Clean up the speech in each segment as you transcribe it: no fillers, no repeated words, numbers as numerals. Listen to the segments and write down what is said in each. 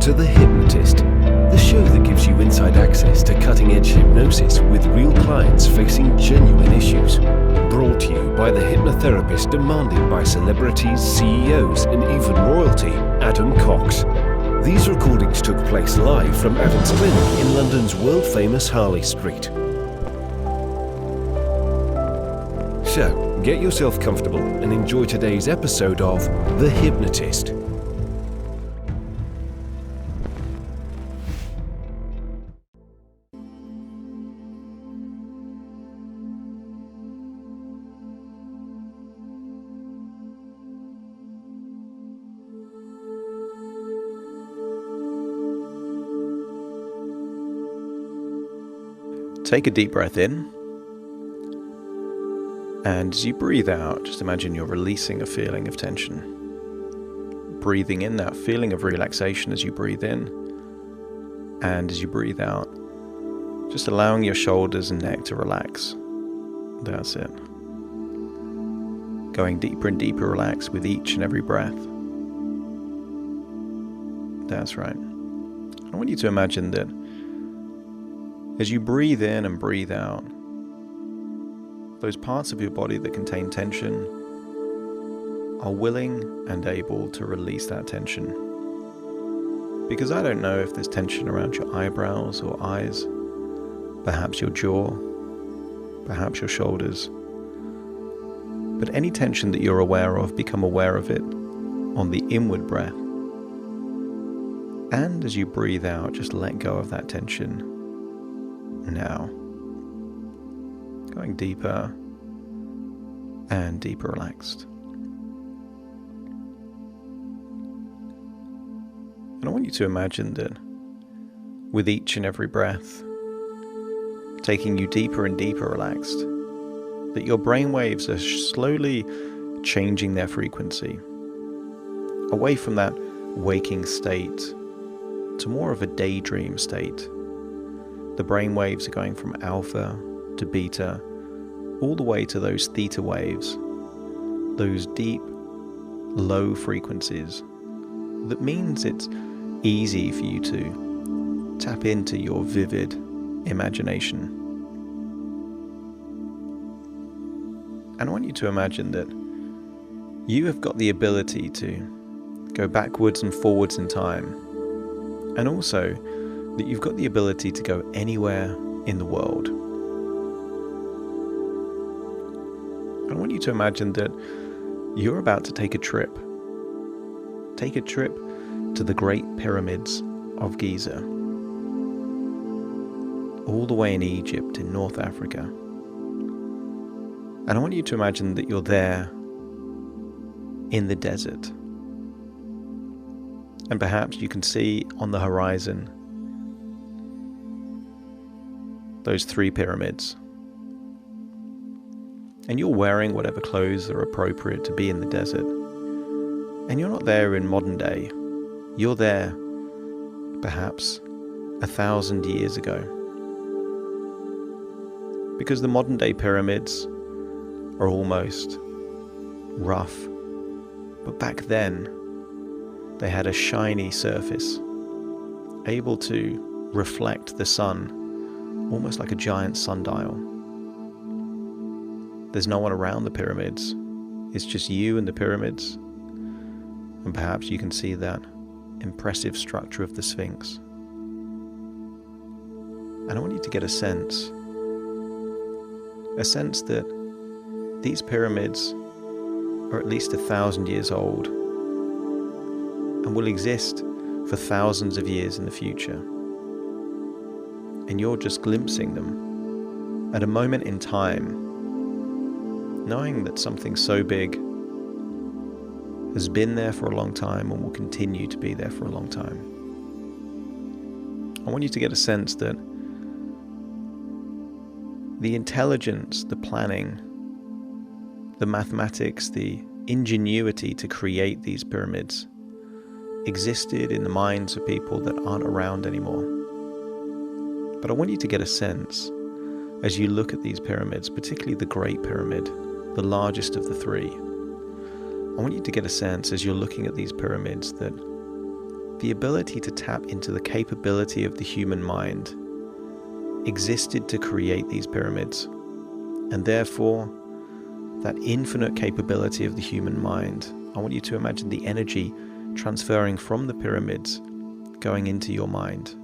to The Hypnotist, the show that gives you inside access to cutting-edge hypnosis with real clients facing genuine issues. Brought to you by the hypnotherapist demanded by celebrities, CEOs, and even royalty, Adam Cox. These recordings took place live from Adam's clinic in London's world-famous Harley Street. So, get yourself comfortable and enjoy today's episode of The Hypnotist. Take a deep breath in, and as you breathe out, just imagine you're releasing a feeling of tension. Breathing in that feeling of relaxation as you breathe in, and as you breathe out, just allowing your shoulders and neck to relax. That's it. Going deeper and deeper relax with each and every breath. That's right. I want you to imagine that as you breathe in and breathe out, those parts of your body that contain tension are willing and able to release that tension. Because I don't know if there's tension around your eyebrows or eyes, perhaps your jaw, perhaps your shoulders. But any tension that you're aware of, become aware of it on the inward breath. And as you breathe out, just let go of that tension. Now, going deeper and deeper relaxed. And I want you to imagine that with each and every breath, taking you deeper and deeper relaxed, that your brain waves are slowly changing their frequency, away from that waking state to more of a daydream state. The brain waves are going from alpha to beta, all the way to those theta waves, those deep, low frequencies. That means it's easy for you to tap into your vivid imagination. And I want you to imagine that you have got the ability to go backwards and forwards in time, and also that you've got the ability to go anywhere in the world. I want you to imagine that you're about to take a trip. Take a trip to the Great Pyramids of Giza, all the way in Egypt, in North Africa. And I want you to imagine that you're there in the desert. And perhaps you can see on the horizon those 3 pyramids. And you're wearing whatever clothes are appropriate to be in the desert. And you're not there in modern day. You're there perhaps 1,000 years ago. Because the modern day pyramids are almost rough. But back then, they had a shiny surface, able to reflect the sun, almost like a giant sundial. There's no one around the pyramids. It's just you and the pyramids. And perhaps you can see that impressive structure of the Sphinx. And I want you to get a sense that these pyramids are at least 1,000 years old and will exist for thousands of years in the future. And you're just glimpsing them at a moment in time, knowing that something so big has been there for a long time and will continue to be there for a long time. I want you to get a sense that the intelligence, the planning, the mathematics, the ingenuity to create these pyramids existed in the minds of people that aren't around anymore. But I want you to get a sense, as you look at these pyramids, particularly the Great Pyramid, the largest of the 3, I want you to get a sense as you're looking at these pyramids that the ability to tap into the capability of the human mind existed to create these pyramids, and therefore that infinite capability of the human mind, I want you to imagine the energy transferring from the pyramids going into your mind,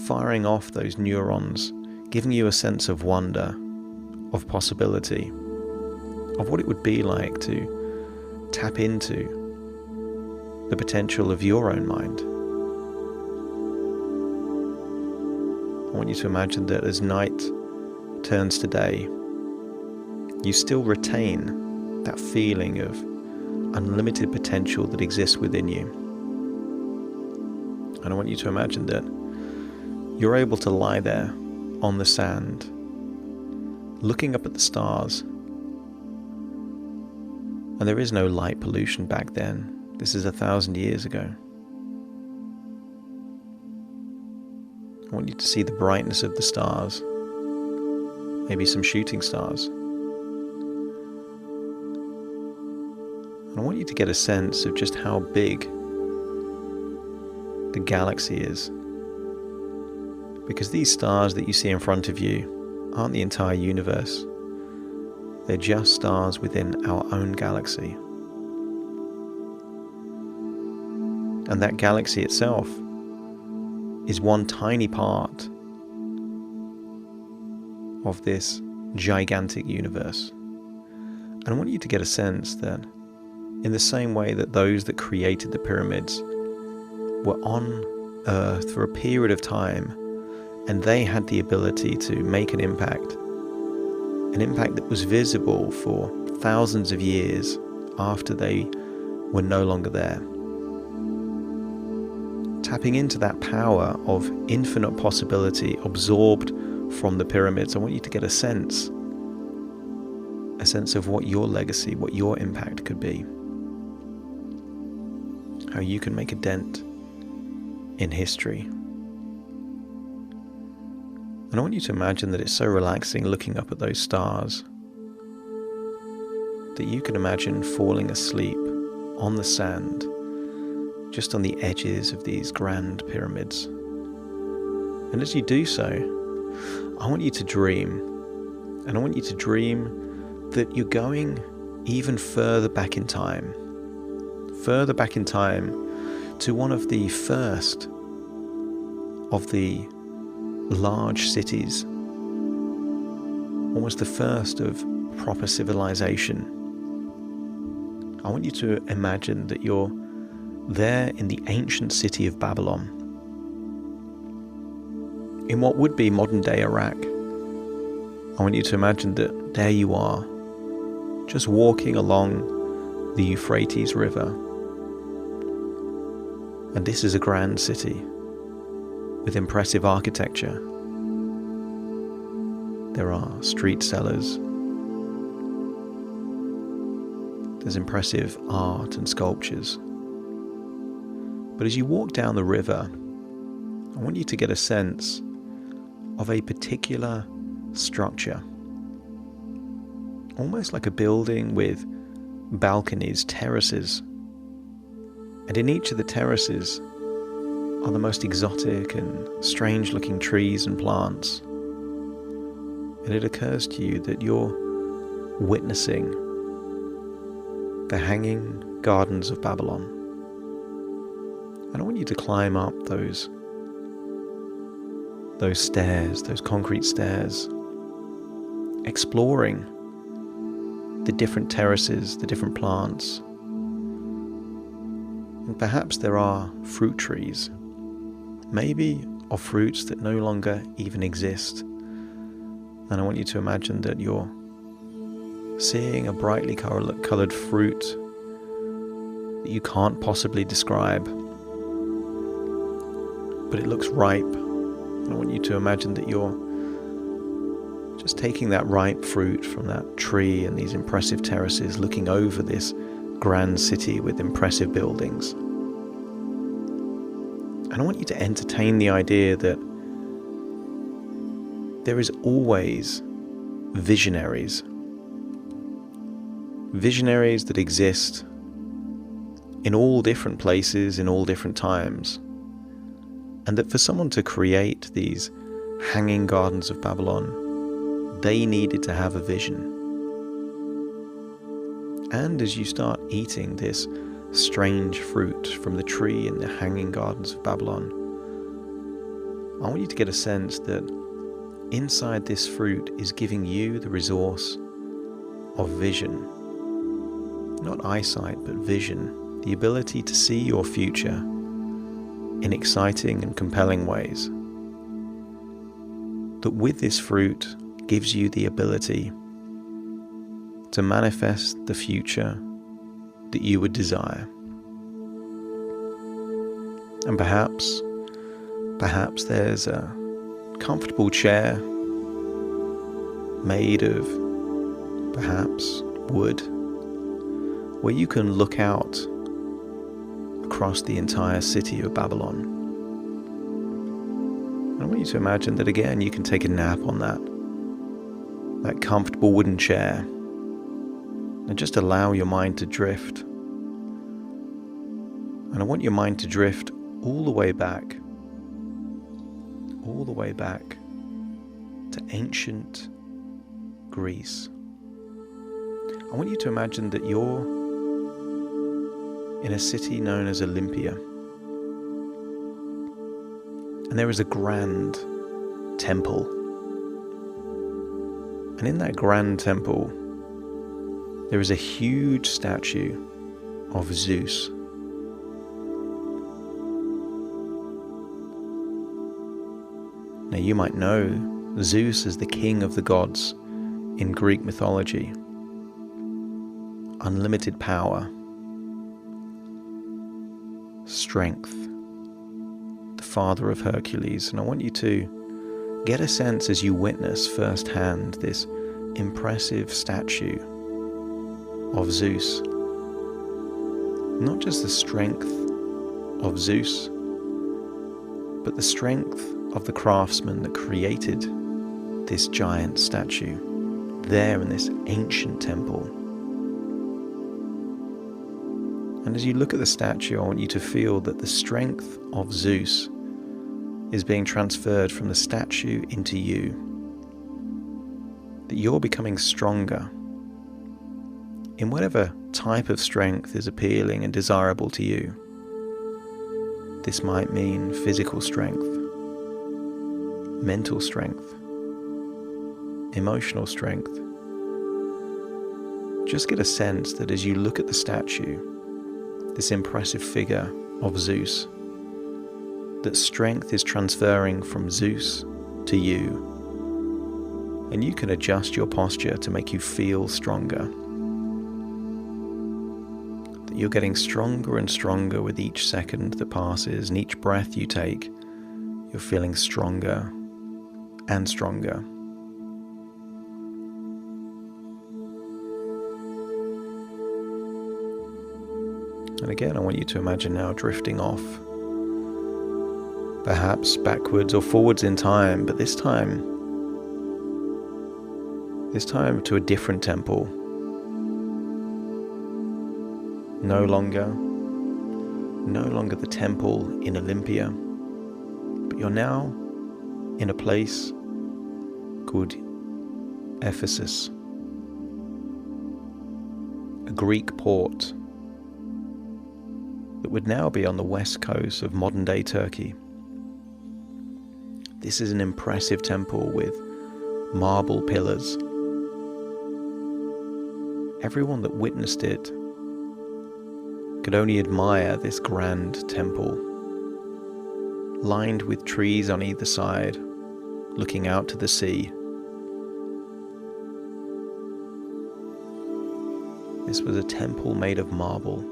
firing off those neurons, giving you a sense of wonder, of possibility, of what it would be like to tap into the potential of your own mind. I want you to imagine that as night turns to day, you still retain that feeling of unlimited potential that exists within you. And I want you to imagine that you're able to lie there on the sand, looking up at the stars. And there is no light pollution back then. This is 1,000 years ago. I want you to see the brightness of the stars, maybe some shooting stars. And I want you to get a sense of just how big the galaxy is. Because these stars that you see in front of you aren't the entire universe. They're just stars within our own galaxy. And that galaxy itself is one tiny part of this gigantic universe. And I want you to get a sense that in the same way that those that created the pyramids were on Earth for a period of time, and they had the ability to make an impact that was visible for thousands of years after they were no longer there. Tapping into that power of infinite possibility absorbed from the pyramids, I want you to get a sense of what your legacy, what your impact could be. How you can make a dent in history. And I want you to imagine that it's so relaxing looking up at those stars that you can imagine falling asleep on the sand, just on the edges of these grand pyramids. And as you do so, I want you to dream. And I want you to dream that you're going even further back in time to one of the first of the large cities, almost the first of proper civilization. I want you to imagine that you're there in the ancient city of Babylon, in what would be modern-day Iraq. I want you to imagine that there you are, just walking along the Euphrates River. And this is a grand city with impressive architecture. There are street sellers. There's impressive art and sculptures. But as you walk down the river, I want you to get a sense of a particular structure. Almost like a building with balconies, terraces. And in each of the terraces are the most exotic and strange looking trees and plants. And it occurs to you that you're witnessing the hanging gardens of Babylon. And I want you to climb up those stairs, those concrete stairs, exploring the different terraces, the different plants. And perhaps there are fruit trees, maybe of fruits that no longer even exist. And I want you to imagine that you're seeing a brightly coloured fruit that you can't possibly describe, but it looks ripe. And I want you to imagine that you're just taking that ripe fruit from that tree and these impressive terraces, looking over this grand city with impressive buildings. And I want you to entertain the idea that there is always visionaries that exist in all different places, in all different times. And that for someone to create these hanging gardens of Babylon, they needed to have a vision. And as you start eating this strange fruit from the tree in the hanging gardens of Babylon, I want you to get a sense that inside this fruit is giving you the resource of vision. Not eyesight, but vision. The ability to see your future in exciting and compelling ways. That with this fruit gives you the ability to manifest the future that you would desire. And perhaps there's a comfortable chair made of perhaps wood, where you can look out across the entire city of Babylon. And I want you to imagine that again you can take a nap on that comfortable wooden chair and just allow your mind to drift. And I want your mind to drift all the way back to ancient Greece. I want you to imagine that you're in a city known as Olympia. And there is a grand temple. And in that grand temple, there is a huge statue of Zeus. Now you might know Zeus as the king of the gods in Greek mythology. Unlimited power, strength, the father of Hercules. And I want you to get a sense as you witness firsthand this impressive statue of Zeus. Not just the strength of Zeus, but the strength of the craftsman that created this giant statue there in this ancient temple. And as you look at the statue, I want you to feel that the strength of Zeus is being transferred from the statue into you. That you're becoming stronger in whatever type of strength is appealing and desirable to you. This might mean physical strength, mental strength, emotional strength. Just get a sense that as you look at the statue, this impressive figure of Zeus, that strength is transferring from Zeus to you, and you can adjust your posture to make you feel stronger. That you're getting stronger and stronger with each second that passes, and each breath you take, you're feeling stronger and stronger. And again, I want you to imagine now drifting off, perhaps backwards or forwards in time, but this time to a different temple. No longer the temple in Olympia, but you're now in a place called Ephesus, a Greek port that would now be on the west coast of modern-day Turkey. This is an impressive temple with marble pillars. Everyone that witnessed it could only admire this grand temple, lined with trees on either side, looking out to the sea. This was a temple made of marble.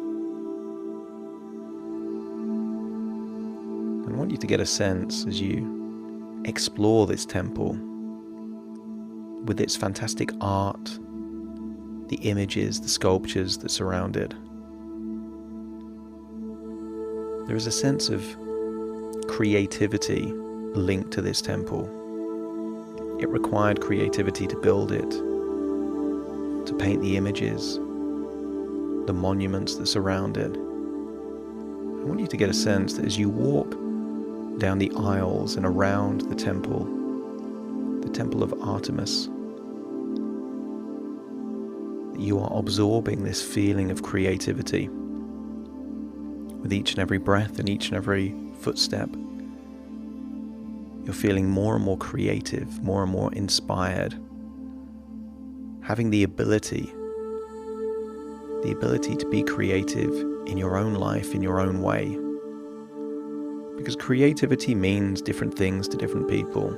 I want you to get a sense as you explore this temple with its fantastic art, the images, the sculptures that surround it. There is a sense of creativity linked to this temple. It required creativity to build it, to paint the images, the monuments that surround it. I want you to get a sense that as you walk down the aisles and around the temple of Artemis, that you are absorbing this feeling of creativity. With each and every breath and each and every footstep, you're feeling more and more creative, more and more inspired, having the ability to be creative in your own life, in your own way. Because creativity means different things to different people.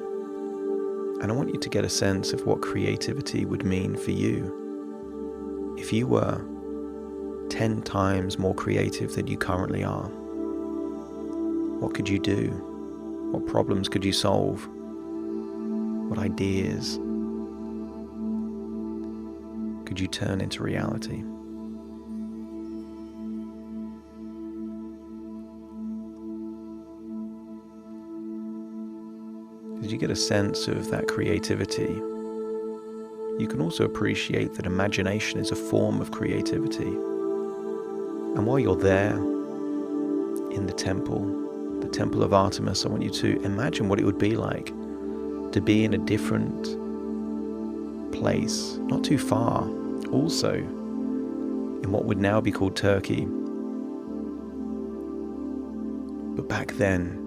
And I want you to get a sense of what creativity would mean for you if you were 10 times more creative than you currently are. What could you do? What problems could you solve? What ideas could you turn into reality? As you get a sense of that creativity, you can also appreciate that imagination is a form of creativity. And while you're there in the temple of Artemis, I want you to imagine what it would be like to be in a different place, not too far, also in what would now be called Turkey. But back then,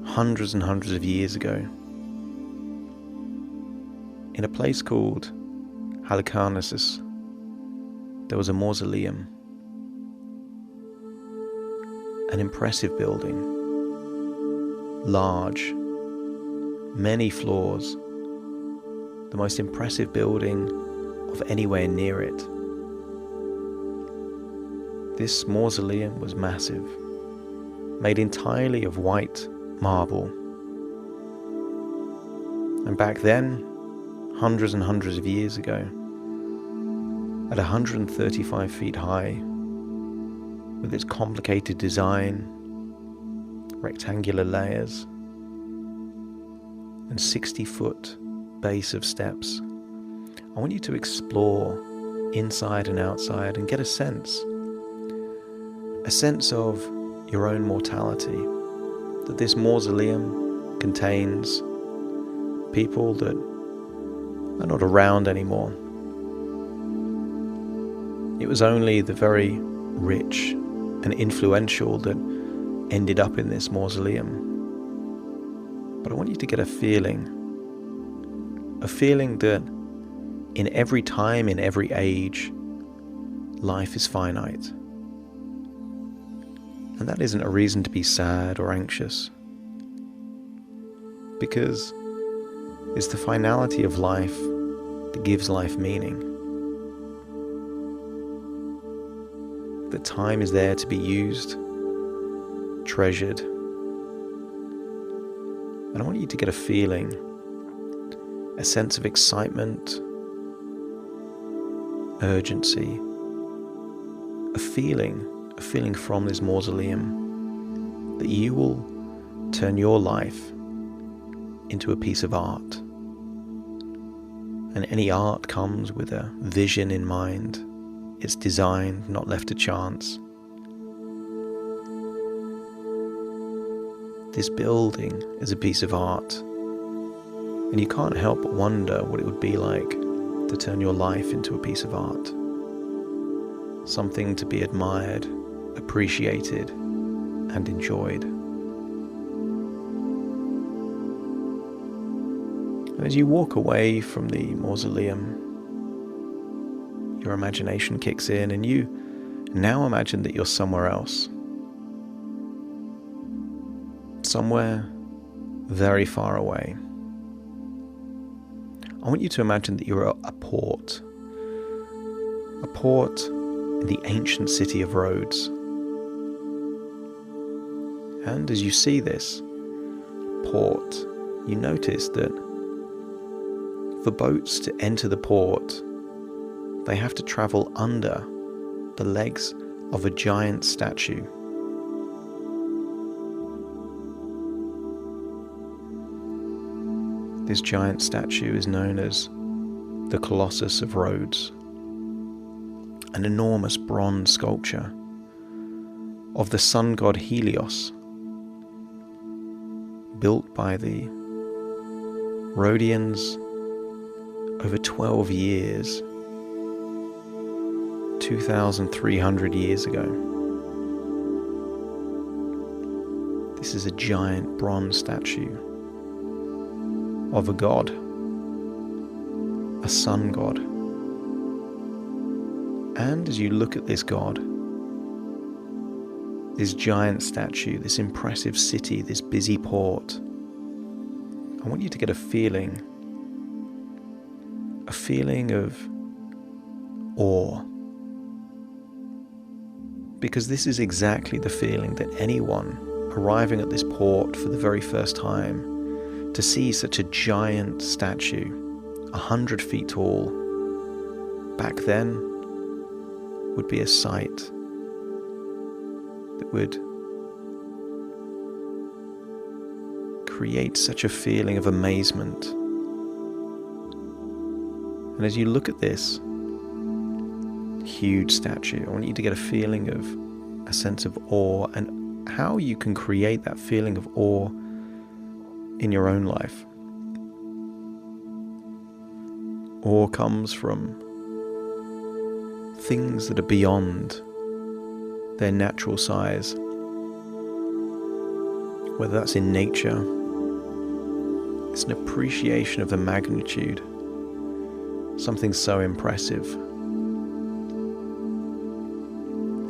hundreds and hundreds of years ago, in a place called Hypnosis, there was a mausoleum, an impressive building, large, many floors, the most impressive building of anywhere near it. This mausoleum was massive, made entirely of white marble. And back then, hundreds and hundreds of years ago, at 135 feet high, with its complicated design, rectangular layers, and 60-foot base of steps, I want you to explore inside and outside and get a sense of your own mortality, that this mausoleum contains people that are not around anymore. It was only the very rich and influential that ended up in this mausoleum. But I want you to get a feeling that in every time, in every age, life is finite. And that isn't a reason to be sad or anxious, because it's the finality of life that gives life meaning. That time is there to be used, treasured. And I want you to get a feeling, a sense of excitement, urgency, a feeling from this mausoleum that you will turn your life into a piece of art. And any art comes with a vision in mind. It's designed, not left to chance. This building is a piece of art, and you can't help but wonder what it would be like to turn your life into a piece of art. Something to be admired, appreciated, and enjoyed. And as you walk away from the mausoleum, your imagination kicks in, and you now imagine that you're somewhere else. Somewhere very far away. I want you to imagine that you're at a port in the ancient city of Rhodes. And as you see this port, you notice that for boats to enter the port, they have to travel under the legs of a giant statue. This giant statue is known as the Colossus of Rhodes, an enormous bronze sculpture of the sun god Helios, built by the Rhodians over 12 years, 2,300 years ago. This is a giant bronze statue of a god, a sun god. And as you look at this god, this giant statue, this impressive city, this busy port, I want you to get a feeling of awe. Because this is exactly the feeling that anyone arriving at this port for the very first time, to see such a giant statue, 100 feet tall, back then would be a sight that would create such a feeling of amazement. And as you look at this huge statue, I want you to get a feeling of a sense of awe, and how you can create that feeling of awe in your own life. Awe comes from things that are beyond their natural size, whether that's in nature. It's an appreciation of the magnitude, something so impressive.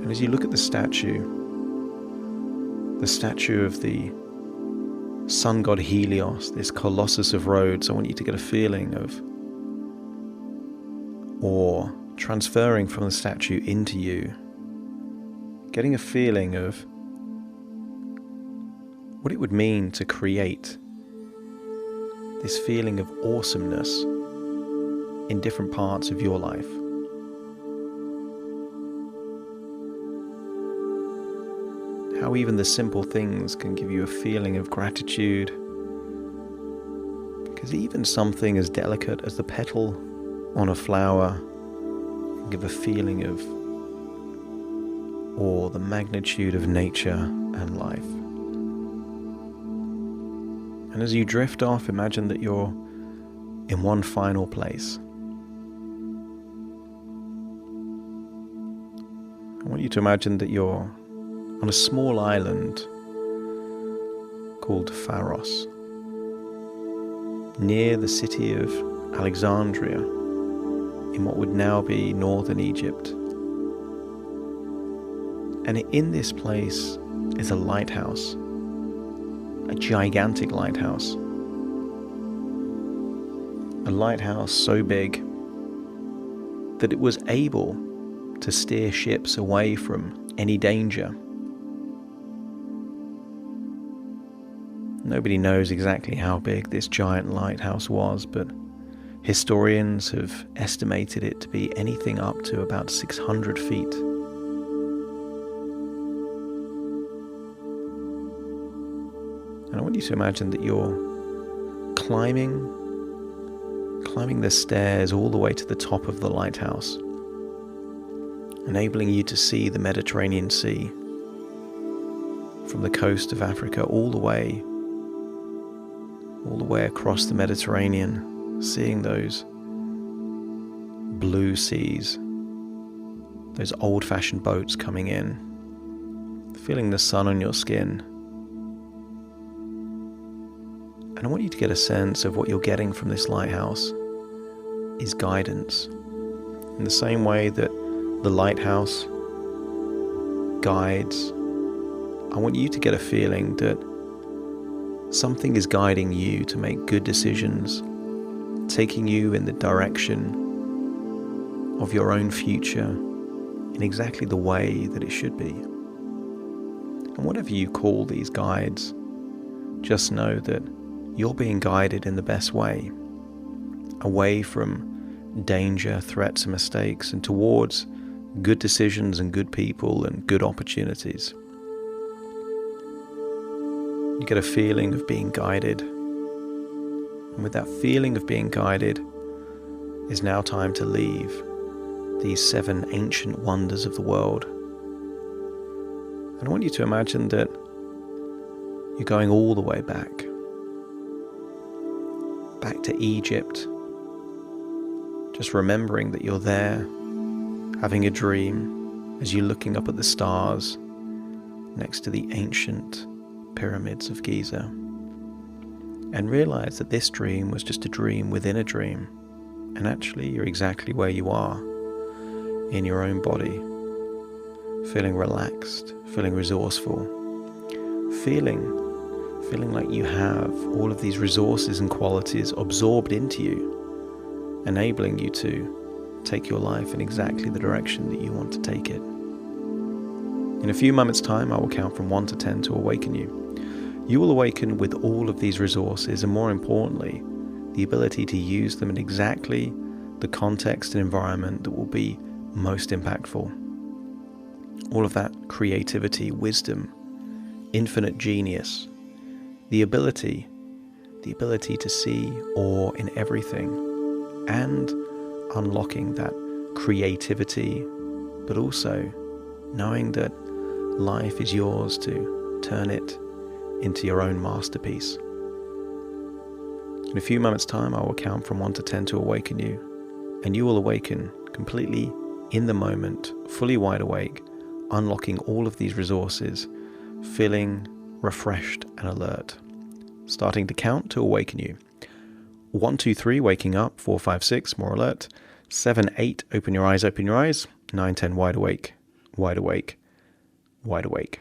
And as you look at the statue of the sun god Helios, this Colossus of Rhodes, I want you to get a feeling of awe transferring from the statue into you, getting a feeling of what it would mean to create this feeling of awesomeness in different parts of your life. How even the simple things can give you a feeling of gratitude, because even something as delicate as the petal on a flower can give a feeling of awe, the magnitude of nature and life. And as you drift off, imagine that you're in one final place. I want you to imagine that you're on a small island called Pharos, near the city of Alexandria, in what would now be northern Egypt. And in this place is a lighthouse, a gigantic lighthouse. A lighthouse so big that it was able to steer ships away from any danger. Nobody knows exactly how big this giant lighthouse was, but historians have estimated it to be anything up to about 600 feet. And I want you to imagine that you're climbing the stairs all the way to the top of the lighthouse, enabling you to see the Mediterranean Sea from the coast of Africa all the way across the Mediterranean, seeing those blue seas, those old-fashioned boats coming in, feeling the sun on your skin. And I want you to get a sense of what you're getting from this lighthouse is guidance. In the same way that the lighthouse guides, I want you to get a feeling that something is guiding you to make good decisions, taking you in the direction of your own future in exactly the way that it should be. And whatever you call these guides, just know that you're being guided in the best way, away from danger, threats and mistakes, and towards good decisions and good people and good opportunities. You get a feeling of being guided. And with that feeling of being guided, it's now time to leave these 7 ancient wonders of the world And I want you to imagine that you're going all the way back to Egypt, just remembering that you're there, having a dream as you're looking up at the stars next to the ancient Pyramids of Giza, and realize that this dream was just a dream within a dream, and actually you're exactly where you are in your own body, feeling relaxed, feeling resourceful, feeling like you have all of these resources and qualities absorbed into you, enabling you to take your life in exactly the direction that you want to take it. In a few moments' time, I will count from 1 to 10 to awaken you. You will awaken with all of these resources, and more importantly, the ability to use them in exactly the context and environment that will be most impactful. All of that creativity, wisdom, infinite genius, the ability to see awe in everything, and unlocking that creativity, but also knowing that life is yours to turn it into your own masterpiece. In a few moments' time, I will count from 1 to 10 to awaken you, and you will awaken completely in the moment, fully wide awake, unlocking all of these resources, feeling refreshed and alert. Starting to count to awaken you. 1, 2, 3, waking up. 4, 5, 6, more alert. 7, 8, open your eyes, open your eyes. 9, 10, wide awake, wide awake, wide awake.